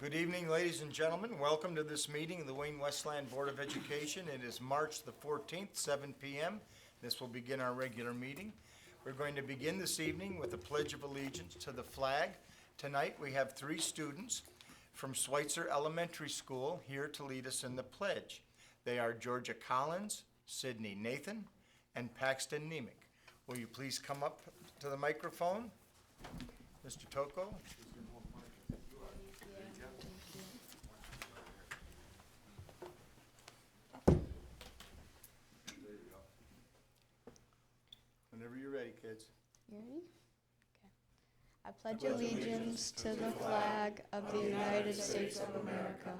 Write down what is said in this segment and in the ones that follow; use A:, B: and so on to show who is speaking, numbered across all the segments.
A: Good evening, ladies and gentlemen. Welcome to this meeting of the Wayne Westland Board of Education. It is March the 14th, 7 p.m. This will begin our regular meeting. We're going to begin this evening with a Pledge of Allegiance to the flag. Tonight we have 3 students from Schweitzer Elementary School here to lead us in the pledge. They are Georgia Collins, Sydney Nathan, and Paxton Nemec. Will you please come up to the microphone? Mr. Toko. Whenever you're ready, kids.
B: You ready? Okay. I pledge allegiance to the flag of the United States of America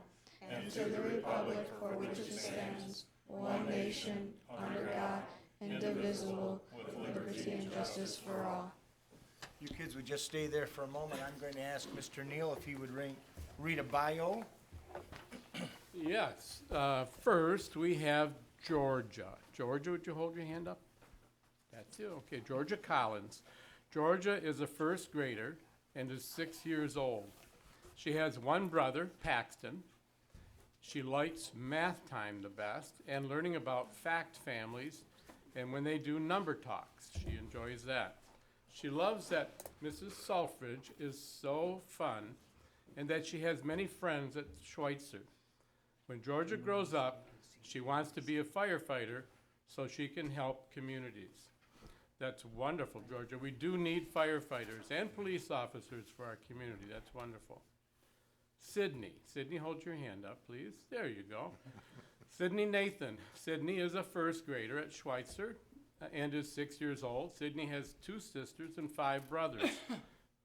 B: and to the republic for which it stands, one nation, under God, indivisible, with liberty and justice for all.
A: You kids would just stay there for a moment. I'm going to ask Mr. Neal if he would read a bio.
C: Yes. First, we have Georgia. Georgia, would you hold your hand up? That's you. Okay, Georgia Collins. Georgia is a first grader and is 6 years old. She has one brother, Paxton. She likes math time the best and learning about fact families and when they do number talks. She enjoys that. She loves that Mrs. Selfridge is so fun and that she has many friends at Schweitzer. When Georgia grows up, she wants to be a firefighter so she can help communities. That's wonderful, Georgia. We do need firefighters and police officers for our community. That's wonderful. Sydney. Sydney, hold your hand up, please. There you go. Sydney Nathan. Sydney is a first grader at Schweitzer and is 6 years old. Sydney has 2 sisters and 5 brothers.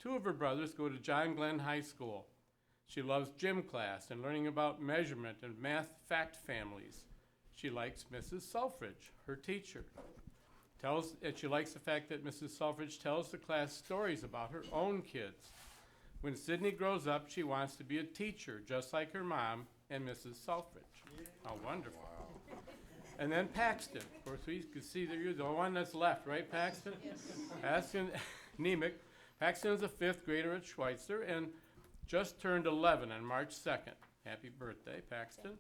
C: 2 of her brothers go to John Glenn High School. She loves gym class and learning about measurement and math fact families. She likes Mrs. Selfridge, her teacher. She likes the fact that Mrs. Selfridge tells the class stories about her own kids. When Sydney grows up, she wants to be a teacher, just like her mom and Mrs. Selfridge. How wonderful. Wow. And then Paxton. Of course, we can see that you're the one that's left, right, Paxton? Yes. Paxton Nemec. Paxton is a 5th grader at Schweitzer and just turned 11 on March 2nd. Happy birthday, Paxton.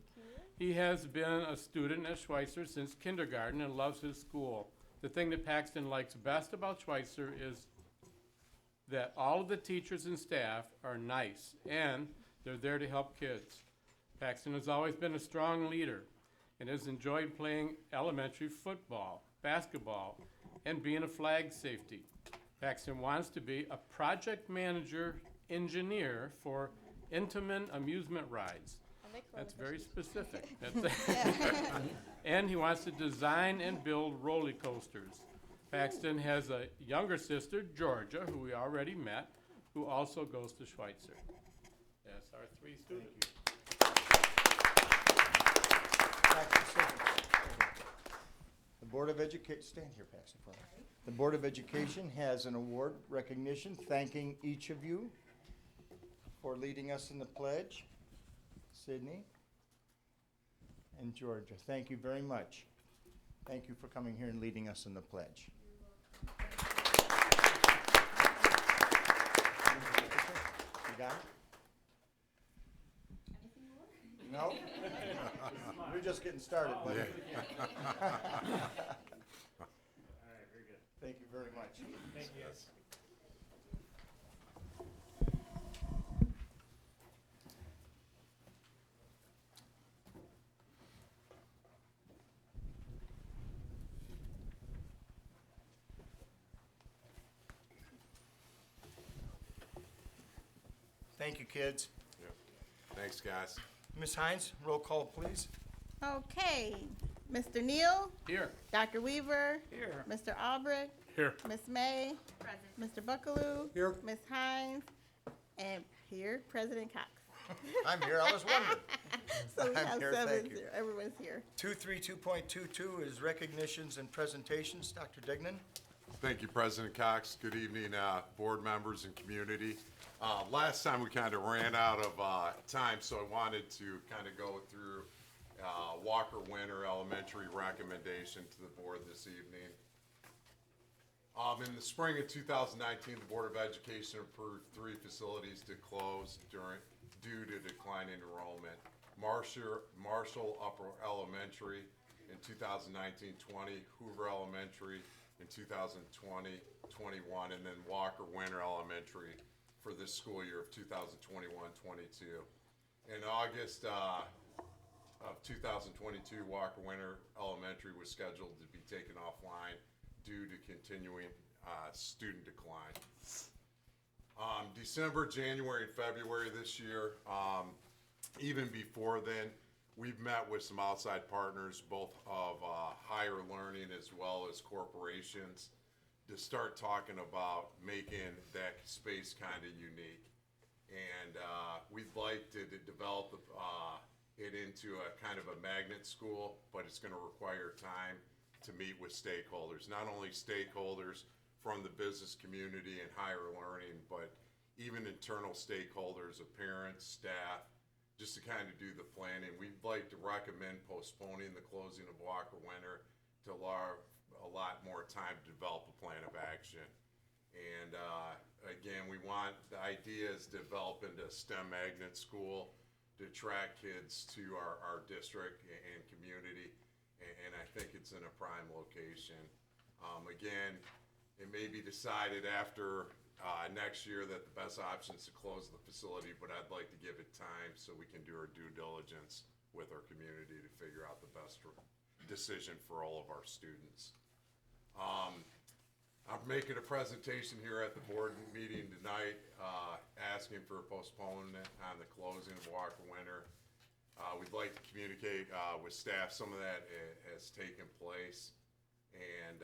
C: He has been a student at Schweitzer since kindergarten and loves his school. The thing that Paxton likes best about Schweitzer is that all of the teachers and staff are nice and they're there to help kids. Paxton has always been a strong leader and has enjoyed playing elementary football, basketball, and being a flag safety. Paxton wants to be a project manager engineer for Intamin amusement rides. That's very specific. And he wants to design and build roller coasters. Paxton has a younger sister, Georgia, who we already met, who also goes to Schweitzer. That's our 3 students.
A: The Board of Education, stand here, Paxton, for a minute. The Board of Education has an award recognition thanking each of you for leading us in the pledge. Sydney and Georgia, thank you very much. Thank you for coming here and leading us in the pledge. You got it? No? We're just getting started, buddy.
D: Yeah.
A: All right, very good. Thank you very much.
D: Thank you.
A: Thank you, kids.
D: Yep. Thanks, guys.
A: Ms. Hines, roll call, please.
E: Okay, Mr. Neal,
C: Here.
E: Dr. Weaver,
C: Here.
E: Mr. Albrecht,
C: Here.
E: Miss May, Mr. Buckaloo,
A: Here.
E: Miss Hines, and here, President Cox.
A: I'm here, I was wondering.
E: So we
A: I'm
E: have
A: here,
E: 7
A: thank you.
E: here. Everyone's here.
A: 232.22 is recognitions and presentations. Dr. Dignan?
D: Thank you, President Cox. Good evening, board members and community. Last time we kind of ran out of time, so I wanted to kind of go through Walker Winter Elementary recommendation to the board this evening. In the spring of 2019, the Board of Education approved 3 facilities to close due to declining enrollment. Marshall Upper Elementary in 2019-20, Hoover Elementary in 2020-21, and then Walker Winter Elementary for this school year of 2021-22. In August of 2022, Walker Winter Elementary was scheduled to be taken offline due to continuing student decline. December, January, and February this year, even before then, we've met with some outside partners, both of higher learning as well as corporations, to start talking about making that space kind of unique. And we'd like to develop it into a kind of a magnet school, but it's going to require time to meet with stakeholders, not only stakeholders from the business community and higher learning, but even internal stakeholders of parents, staff, just to kind of do the planning. We'd like to recommend postponing the closing of Walker Winter to allow a lot more time to develop a plan of action. And again, we want the ideas develop into a STEM magnet school to attract kids to our district and community. And I think it's in a prime location. Again, it may be decided after next year that the best option is to close the facility, but I'd like to give it time so we can do our due diligence with our community to figure out the best decision for all of our students. I'm making a presentation here at the board meeting tonight, asking for a postponement on the closing of Walker Winter. We'd like to communicate with staff. Some of that has taken place. And,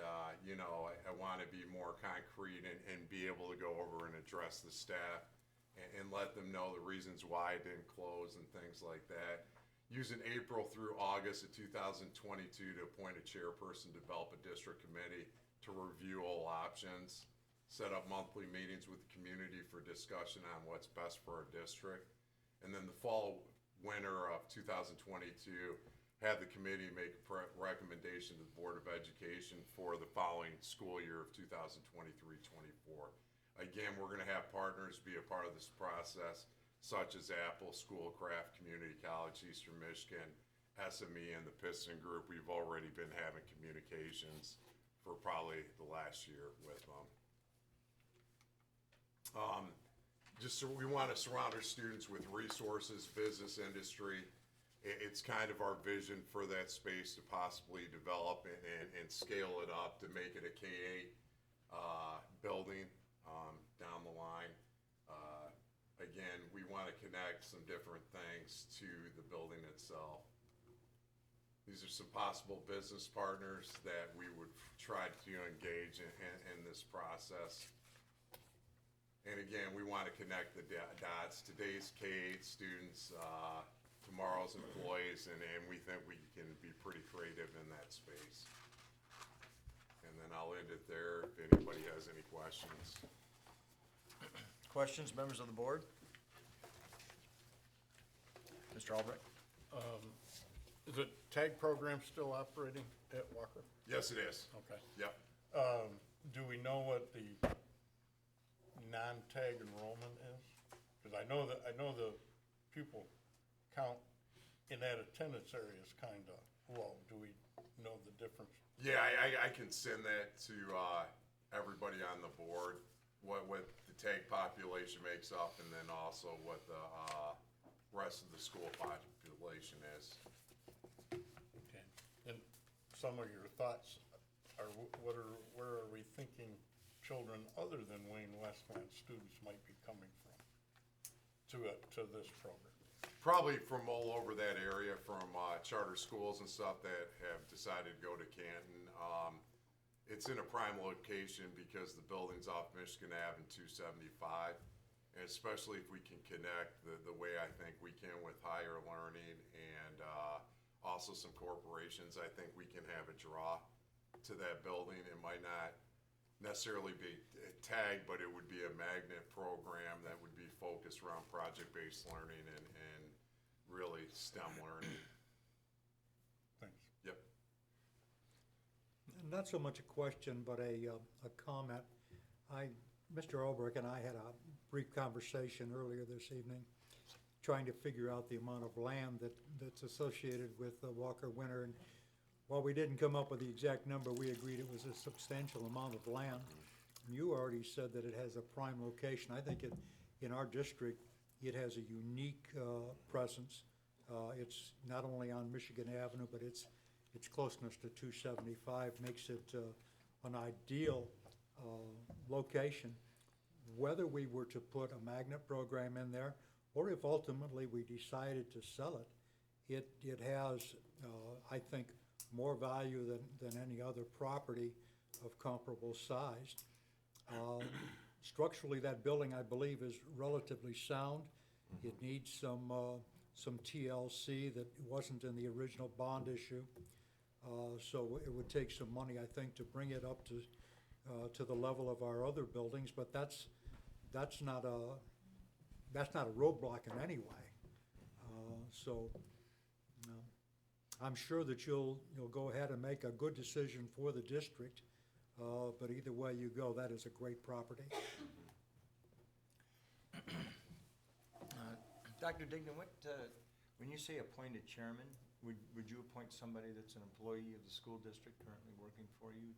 D: I want to be more concrete and be able to go over and address the staff and let them know the reasons why it didn't close and things like that. Using April through August of 2022 to appoint a chairperson, develop a district committee to review all options, set up monthly meetings with the community for discussion on what's best for our district. And then the fall, winter of 2022, have the committee make a recommendation to the Board of Education for the following school year of 2023-24. Again, we're going to have partners be a part of this process, such as Apple, Schoolcraft, Community College, Eastern Michigan, SME, and the Piston Group. We've already been having communications for probably the last year with them. Just so we want to surround our students with resources, business, industry. It's kind of our vision for that space to possibly develop and scale it up to make it a K-8 building down the line. Again, we want to connect some different things to the building itself. These are some possible business partners that we would try to engage in this process. And again, we want to connect the dots. Today's K-8 students, tomorrow's employees, and we think we can be pretty creative in that space. And then I'll end it there if anybody has any questions.
A: Questions, members of the board? Mr. Albrecht?
F: Is the tag program still operating at Walker?
D: Yes, it is.
F: Okay.
D: Yep.
F: Do we know what the non-tag enrollment is? Because I know the pupil count in that attendance area is kind of low. Do we know the difference?
D: Yeah, I can send that to everybody on the board, what the tag population makes up, and then also what the rest of the school population is.
F: Okay. And some of your thoughts are, where are we thinking children other than Wayne Westland students might be coming from to this program?
D: Probably from all over that area, from charter schools and stuff that have decided to go to Canton. It's in a prime location because the building's off Michigan Ave and 275. And especially if we can connect the way I think we can with higher learning and also some corporations, I think we can have a draw to that building. It might not necessarily be tagged, but it would be a magnet program that would be focused around project-based learning and really STEM learning.
F: Thanks.
D: Yep.
G: Not so much a question, but a comment. Mr. Olbrich and I had a brief conversation earlier this evening, trying to figure out the amount of land that's associated with Walker Winter. And while we didn't come up with the exact number, we agreed it was a substantial amount of land. And you already said that it has a prime location. I think in our district, it has a unique presence. It's not only on Michigan Avenue, but its closeness to 275 makes it an ideal location. Whether we were to put a magnet program in there, or if ultimately we decided to sell it, it has, I think, more value than any other property of comparable size. Structurally, that building, I believe, is relatively sound. It needs some TLC that wasn't in the original bond issue. So it would take some money, I think, to bring it up to the level of our other buildings, but that's not a roadblock in any way. So I'm sure that you'll go ahead and make a good decision for the district, but either way you go, that is a great property.
A: Dr. Dignan, when you say appointed chairman, would you appoint somebody that's an employee of the school district currently working for you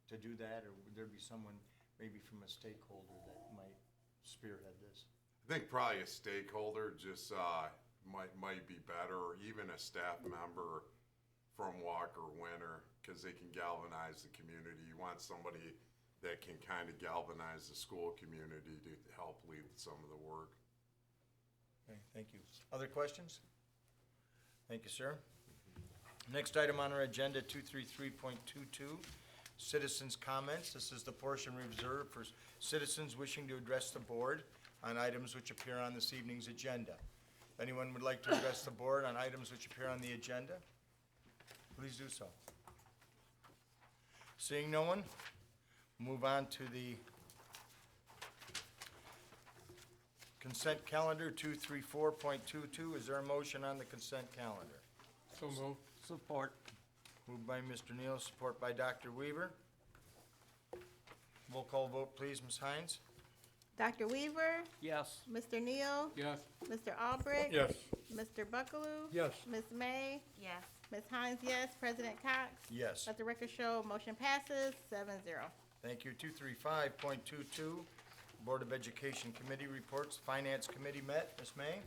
A: to do that, or would there be someone maybe from a stakeholder that might spearhead this?
D: I think probably a stakeholder just might be better, or even a staff member from Walker Winter, because they can galvanize the community. You want somebody that can kind of galvanize the school community to help lead some of the work.
A: Okay, thank you. Other questions? Thank you, sir. Next item on our agenda, 233.22, citizens' comments. This is the portion reserved for citizens wishing to address the board on items which appear on this evening's agenda. If anyone would like to address the board on items which appear on the agenda, please do so. Seeing no one, move on to the consent calendar, 234.22. Is there a motion on the consent calendar?
C: So moved.
H: Support.
A: Moved by Mr. Neal, support by Dr. Weaver. Roll call vote, please, Ms. Hines.
E: Dr. Weaver,
H: Yes.
E: Mr. Neal,
C: Yes.
E: Mr. Albrecht.
F: Yes.
E: Mr. Buckaloo.
G: Yes.
E: Ms. May.
I: Yes.
E: Ms. Hines, yes. President Cox.
A: Yes.
E: Let the record show, motion passes 7-0.
A: Thank you. 235.22, Board of Education Committee reports. Finance Committee met. Ms. May?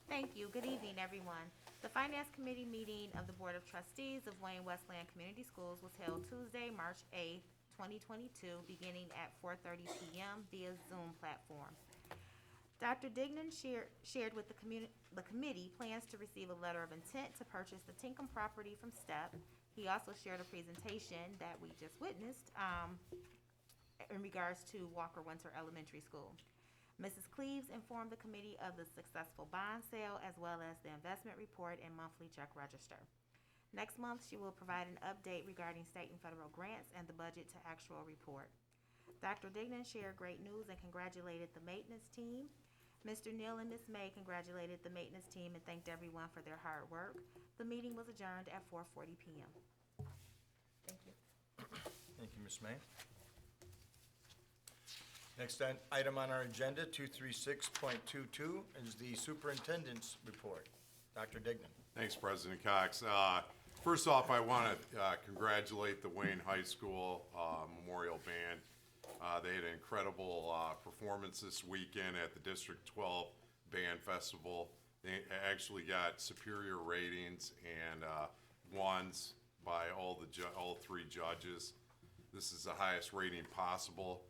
I: Thank you. Good evening, everyone. The Finance Committee meeting of the Board of Trustees of Wayne Westland Community Schools was held Tuesday, March 8th, 2022, beginning at 4:30 p.m. via Zoom platform. Dr. Dignan shared with the committee plans to receive a letter of intent to purchase the Tinkham property from STEP. He also shared a presentation that we just witnessed in regards to Walker Winter Elementary School. Mrs. Cleaves informed the committee of the successful bond sale as well as the investment report and monthly check register. Next month, she will provide an update regarding state and federal grants and the budget to actual report. Dr. Dignan shared great news and congratulated the maintenance team. Mr. Neal and Ms. May congratulated the maintenance team and thanked everyone for their hard work. The meeting was adjourned at 4:40 p.m. Thank you.
A: Thank you, Ms. May. Next item on our agenda, 236.22, is the superintendent's report. Dr. Dignan.
D: Thanks, President Cox. First off, I want to congratulate the Wayne High School Memorial Band. They had an incredible performance this weekend at the District 12 Band Festival. They actually got superior ratings and ones by all three judges. This is the highest rating possible.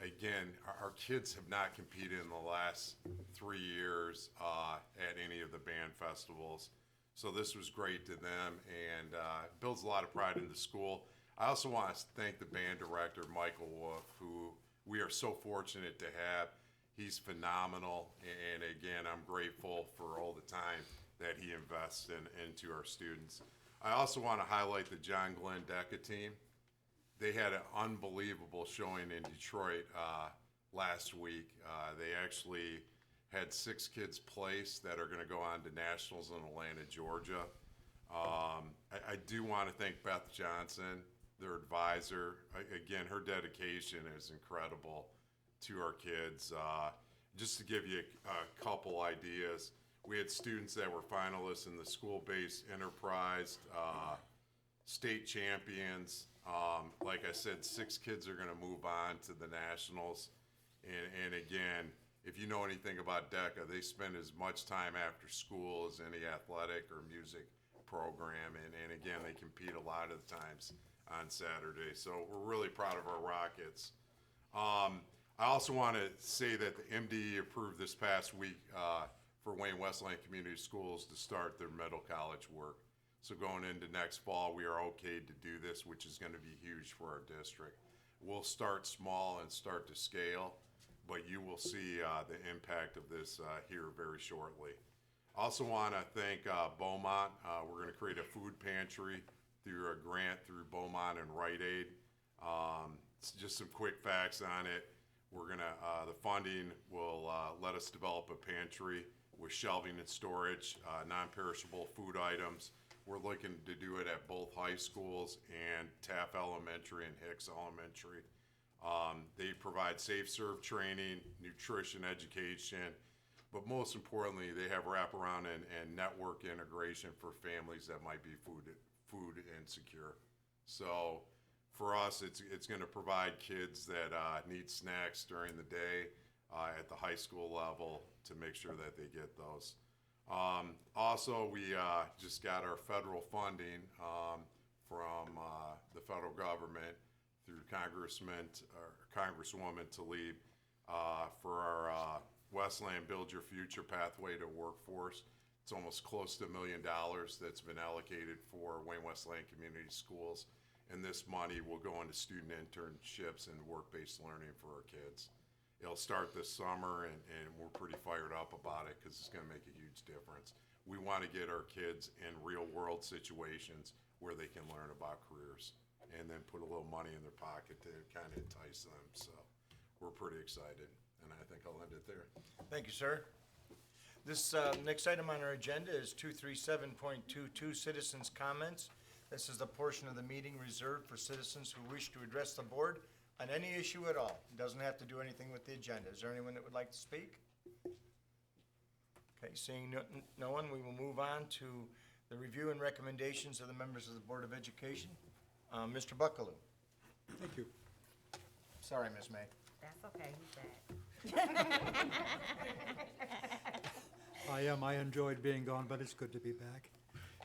D: Again, our kids have not competed in the last 3 years at any of the band festivals. So this was great to them and builds a lot of pride in the school. I also want to thank the band director, Michael Wolf, who we are so fortunate to have. He's phenomenal, and again, I'm grateful for all the time that he invests into our students. I also want to highlight the John Glenn DECA team. They had an unbelievable showing in Detroit last week. They actually had 6 kids placed that are going to go on to nationals in Atlanta, Georgia. I do want to thank Beth Johnson, their advisor. Again, her dedication is incredible. to our kids. Just to give you a couple ideas, we had students that were finalists in the school-based enterprise, state champions. Like I said, 6 kids are going to move on to the nationals. And again, if you know anything about DECA, they spend as much time after school as any athletic or music program. And again, they compete a lot of the times on Saturday. So we're really proud of our Rockets. I also want to say that the MDE approved this past week for Wayne Westland Community Schools to start their middle college work. So going into next fall, we are okayed to do this, which is going to be huge for our district. We'll start small and start to scale, but you will see the impact of this here very shortly. Also want to thank Beaumont. We're going to create a food pantry through a grant through Beaumont and Rite Aid. Just some quick facts on it. We're gonna, the funding will let us develop a pantry with shelving and storage, non-perishable food items. We're looking to do it at both high schools and Taft Elementary and Hicks Elementary. They provide safe serve training, nutrition education, but most importantly, they have wraparound and network integration for families that might be food insecure. So for us, it's going to provide kids that need snacks during the day at the high school level to make sure that they get those. Also, we just got our federal funding from the federal government through Congresswoman Tlaib for our Westland Build Your Future Pathway to Workforce. It's almost close to $1 million that's been allocated for Wayne Westland Community Schools. And this money will go into student internships and work-based learning for our kids. It'll start this summer, and we're pretty fired up about it because it's going to make a huge difference. We want to get our kids in real-world situations where they can learn about careers and then put a little money in their pocket to kind of entice them. So we're pretty excited, and I think I'll end it there.
A: Thank you, sir. This next item on our agenda is 237.22, Citizens' Comments. This is the portion of the meeting reserved for citizens who wish to address the board on any issue at all. It doesn't have to do anything with the agenda. Is there anyone that would like to speak? Okay, seeing no one, we will move on to the review and recommendations of the members of the Board of Education. Mr. Buckaloo.
G: Thank you.
A: Sorry, Ms. May.
I: That's okay, he's back.
G: I enjoyed being gone, but it's good to be back.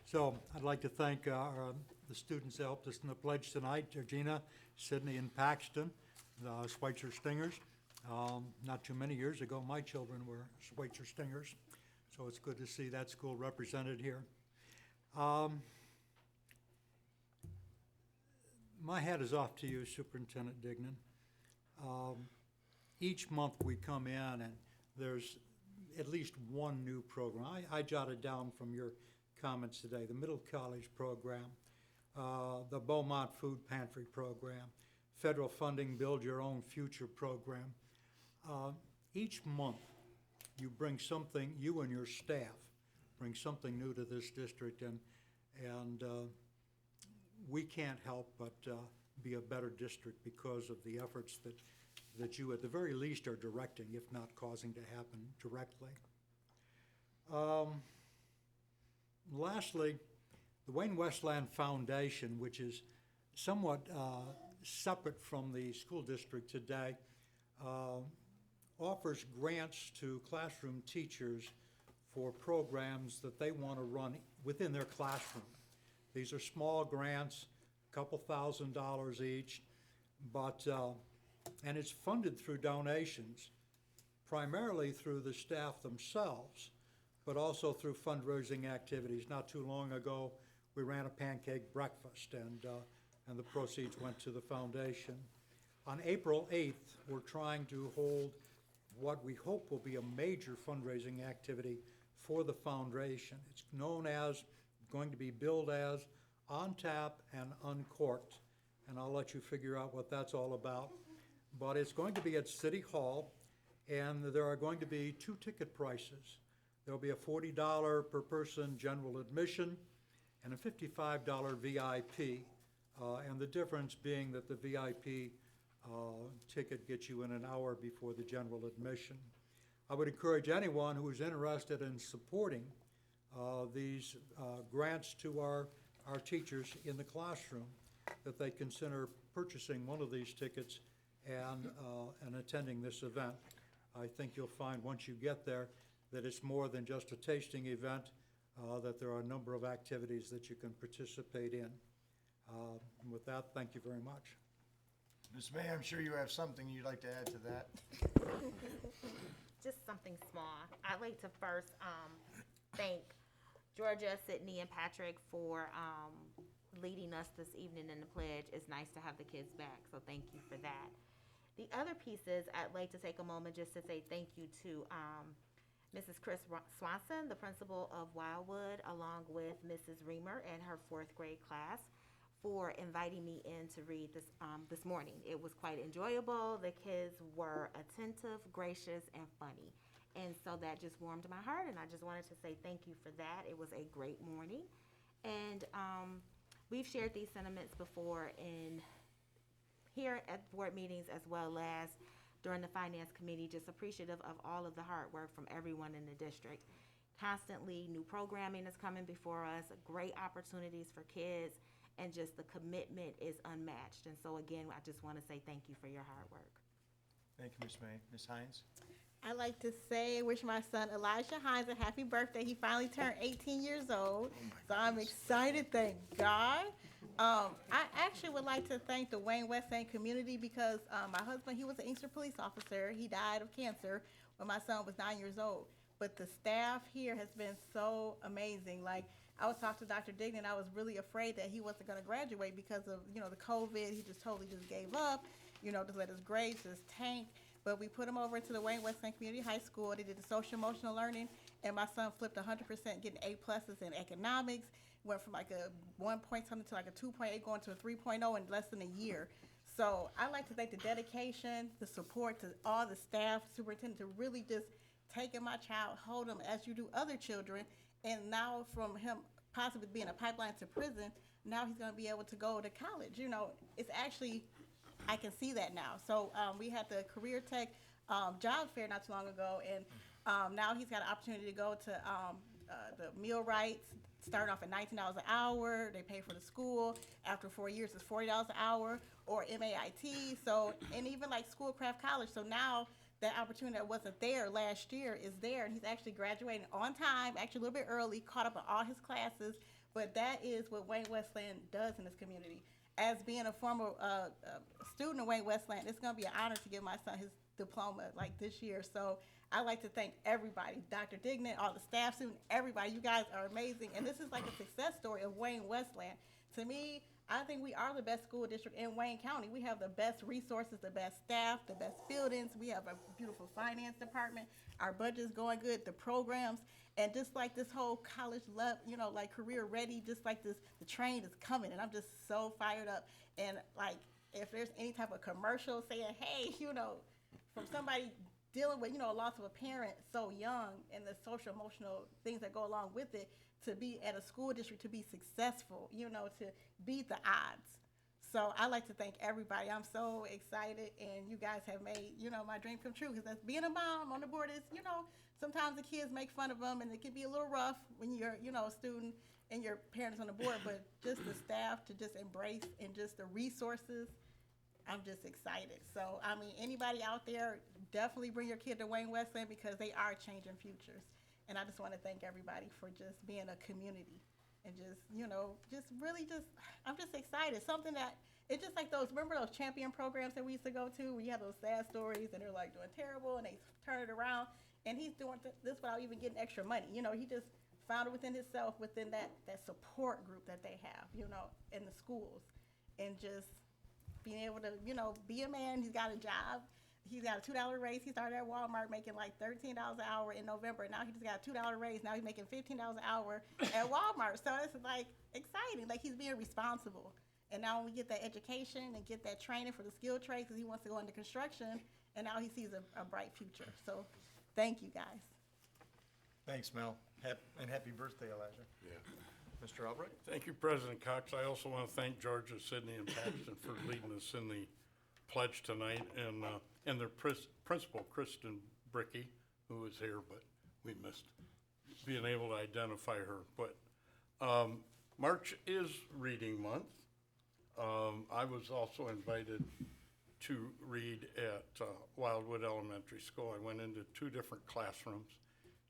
G: So I'd like to thank the students that helped us in the pledge tonight, Georgina, Sydney, and Paxton, the Schweitzer Stingers. Not too many years ago, my children were Schweitzer Stingers, so it's good to see that school represented here. My hat is off to you, Superintendent Dignan. Each month we come in and there's at least one new program. I jotted down from your comments today, the middle college program, the Beaumont Food Pantry program, federal funding Build Your Own Future program. Each month you bring something, you and your staff bring something new to this district, and we can't help but be a better district because of the efforts that you at the very least are directing, if not causing to happen directly. Lastly, the Wayne Westland Foundation, which is somewhat separate from the school district today, offers grants to classroom teachers for programs that they want to run within their classroom. These are small grants, a couple $1,000s each, but and it's funded through donations, primarily through the staff themselves, but also through fundraising activities. Not too long ago, we ran a pancake breakfast, and the proceeds went to the foundation. On April 8th, we're trying to hold what we hope will be a major fundraising activity for the foundation. It's going to be billed as On Tap and Uncorked, and I'll let you figure out what that's all about. But it's going to be at City Hall, and there are going to be 2 ticket prices. There'll be a $40 per person general admission and a $55 VIP, and the difference being that the VIP ticket gets you in an hour before the general admission. I would encourage anyone who is interested in supporting these grants to our teachers in the classroom, that they consider purchasing one of these tickets and attending this event. I think you'll find once you get there that it's more than just a tasting event, that there are a number of activities that you can participate in. And with that, thank you very much.
A: Ms. May, I'm sure you have something you'd like to add to that.
I: Just something small. I'd like to first thank Georgia, Sydney, and Patrick for leading us this evening in the pledge. It's nice to have the kids back, so thank you for that. The other pieces, I'd like to take a moment just to say thank you to Mrs. Chris Swanson, the principal of Wildwood, along with Mrs. Reamer and her 4th grade class, for inviting me in to read this morning. It was quite enjoyable. The kids were attentive, gracious, and funny. And so that just warmed my heart, and I just wanted to say thank you for that. It was a great morning. And we've shared these sentiments before here at board meetings, as well as during the Finance Committee, just appreciative of all of the hard work from everyone in the district. Constantly new programming is coming before us, great opportunities for kids, and just the commitment is unmatched. And so again, I just want to say thank you for your hard work.
A: Thank you, Ms. May. Ms. Hines?
E: I'd like to say, wish my son Elijah Hines a happy birthday. He finally turned 18 years old, so I'm excited, thank God. I actually would like to thank the Wayne Westland community because my husband, he was an Inkster police officer. He died of cancer when my son was 9 years old. But the staff here has been so amazing. Like, I was talking to Dr. Dignan, I was really afraid that he wasn't gonna graduate because of, the COVID. He just totally just gave up, just let his grades just tank. But we put him over into the Wayne Westland Community High School. They did the social emotional learning, and my son flipped 100%, getting A+ in economics. Went from like a 1 point something to like a 2.8, going to a 3.0 in less than a year. So I like to thank the dedication, the support to all the staff, superintendent, to really just taking my child, hold him as you do other children, and now from him possibly being a pipeline to prison, now he's going to be able to go to college. It's actually, I can see that now. So we had the Career Tech job fair not too long ago, and now he's got an opportunity to go to the meal rights, starting off at $19 an hour. They pay for the school. After 4 years, it's $40 an hour, or MAIT. So, and even like Schoolcraft College. So now that opportunity that wasn't there last year is there, and he's actually graduating on time, actually a little bit early, caught up on all his classes. But that is what Wayne Westland does in this community. As being a former student of Wayne Westland, it's going to be an honor to give my son his diploma like this year. So I'd like to thank everybody, Dr. Dignan, all the staff, students, everybody. You guys are amazing. And this is like a success story of Wayne Westland. To me, I think we are the best school district in Wayne County. We have the best resources, the best staff, the best buildings. We have a beautiful finance department. Our budget's going good, the programs. And just like this whole college love, like career ready, just like this, the train is coming. And I'm just so fired up. And like, if there's any type of commercial saying, hey, from somebody dealing with, a loss of a parent so young, and the social emotional things that go along with it, to be at a school district, to be successful, to beat the odds. So I like to thank everybody. I'm so excited, and you guys have made, my dream come true, because that's being a mom on the board is, sometimes the kids make fun of them, and it can be a little rough when you're, a student and your parents on the board, but just the staff to just embrace, and just the resources, I'm just excited. So, anybody out there, definitely bring your kid to Wayne Westland, because they are changing futures. And I just want to thank everybody for just being a community, and just, I'm just excited. Something that, it's just like remember those champion programs that we used to go to, where you have those sad stories and they're like doing terrible and they turn it around, and he's doing this without even getting extra money. He just found it within himself, within that support group that they have, in the schools, and just being able to, be a man. He's got a job. He's got a $2 raise. He started at Walmart making like $13 an hour in November. Now he just got a $2 raise. Now he's making $15 an hour at Walmart. So it's like exciting. Like, he's being responsible. And now we get that education and get that training for the skilled trades, because he wants to go into construction. And now he sees a bright future. So thank you, guys.
A: Thanks, Mel. And happy birthday, Elijah.
D: Yeah.
A: Mr. Albright?
F: Thank you, President Cox. I also want to thank Georgia, Sydney, and Paxton for leading us in the pledge tonight, and their principal, Kristen Bricky, who is here, but we missed being able to identify her. But March is reading month. I was also invited to read at Wildwood Elementary School. I went into 2 different classrooms.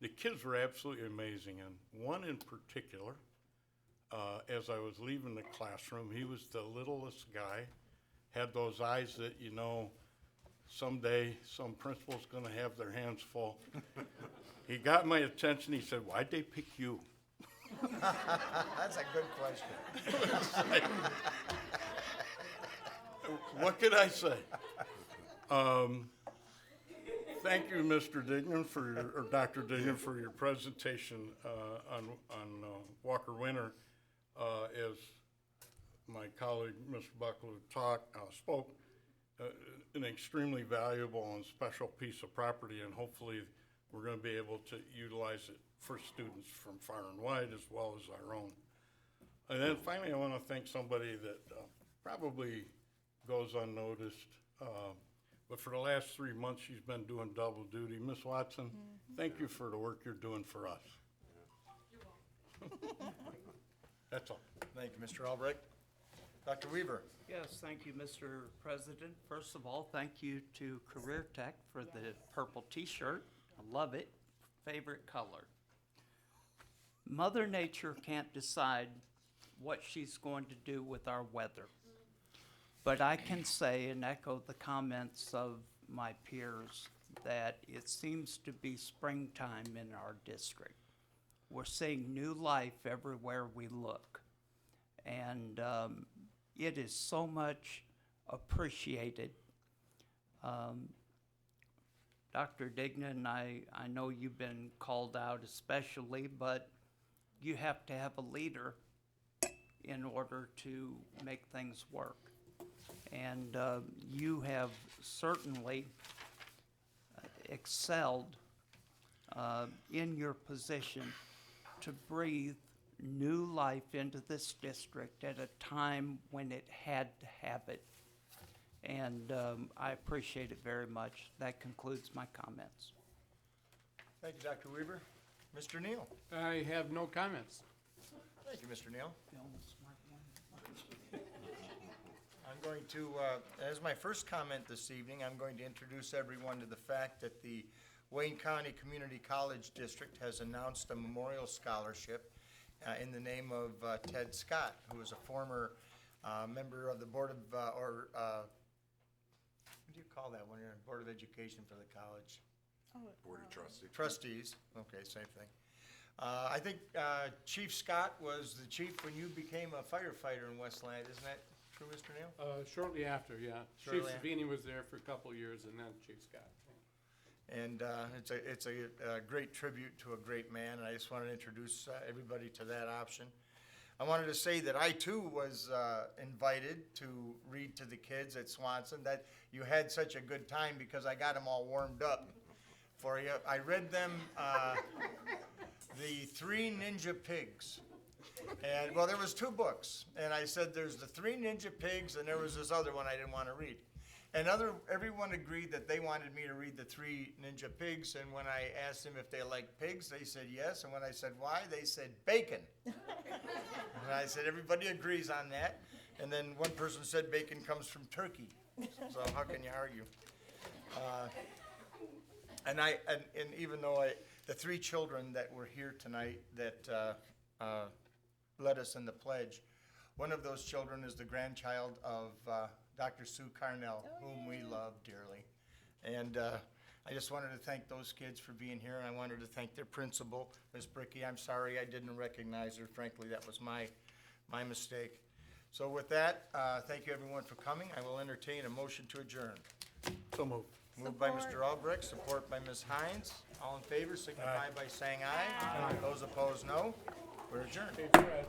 F: The kids were absolutely amazing, and one in particular, as I was leaving the classroom, he was the littlest guy, had those eyes that, you know, someday some principal's gonna have their hands full. He got my attention, he said, "Why'd they pick you?"
A: That's a good question.
F: What could I say? Thank you, Mr. Dignan, or Dr. Dignan, for your presentation on Walker Winter. As my colleague, Mr. Buckler, spoke, an extremely valuable and special piece of property, and hopefully we're going to be able to utilize it for students from far and wide as well as our own. And then finally, I want to thank somebody that probably goes unnoticed, but for the last 3 months, she's been doing double duty. Miss Watson, thank you for the work you're doing for us. That's all.
A: Thank you, Mr. Albrecht. Dr. Weaver?
H: Yes, thank you, Mr. President. First of all, thank you to Career Tech for the purple T-shirt. I love it. Favorite color. Mother Nature can't decide what she's going to do with our weather. But I can say and echo the comments of my peers that it seems to be springtime in our district. We're seeing new life everywhere we look. And it is so much appreciated. Dr. Dignan, I know you've been called out especially, but you have to have a leader in order to make things work. And you have certainly excelled in your position to breathe new life into this district at a time when it had to have it. And I appreciate it very much. That concludes my comments.
A: Thank you, Dr. Weaver. Mr. Neal?
C: I have no comments.
A: Thank you, Mr. Neal. I'm going to, as my first comment this evening, I'm going to introduce everyone to the fact that the Wayne County Community College District has announced a memorial scholarship in the name of Ted Scott, who is a former member of the Board of, what do you call that when you're in Board of Education for the college?
D: Board of Trustees.
A: Trustees, okay, same thing. I think Chief Scott was the chief when you became a firefighter in Westland, isn't that true, Mr. Neal?
C: Shortly after, yeah.
A: Shortly
C: Chief
A: after.
C: Savini was there for a couple of years, and then Chief Scott.
A: And it's a great tribute to a great man, and I just wanted to introduce everybody to that option. I wanted to say that I too was invited to read to the kids at Swanson, that you had such a good time because I got them all warmed up for you. I read them the 3 Ninja Pigs. And, well, there was 2 books, and I said there's the 3 Ninja Pigs, and there was this other one I didn't want to read. And everyone agreed that they wanted me to read the 3 Ninja Pigs, and when I asked them if they liked pigs, they said yes, and when I said why, they said bacon. And I said everybody agrees on that, and then one person said bacon comes from turkey, so how can you argue? And even though the 3 children that were here tonight that led us in the pledge, one of those children is the grandchild of Dr. Sue Carnell, whom we love dearly. And I just wanted to thank those kids for being here, and I wanted to thank their principal, Ms. Bricky. I'm sorry I didn't recognize her. Frankly, that was my mistake. So with that, thank you everyone for coming. I will entertain a motion to adjourn.
F: So moved.
A: Moved by Mr. Albrecht, support by Ms. Hines. All in favor signify by saying aye. Those opposed, no. We're adjourned.
C: Hey, Fred.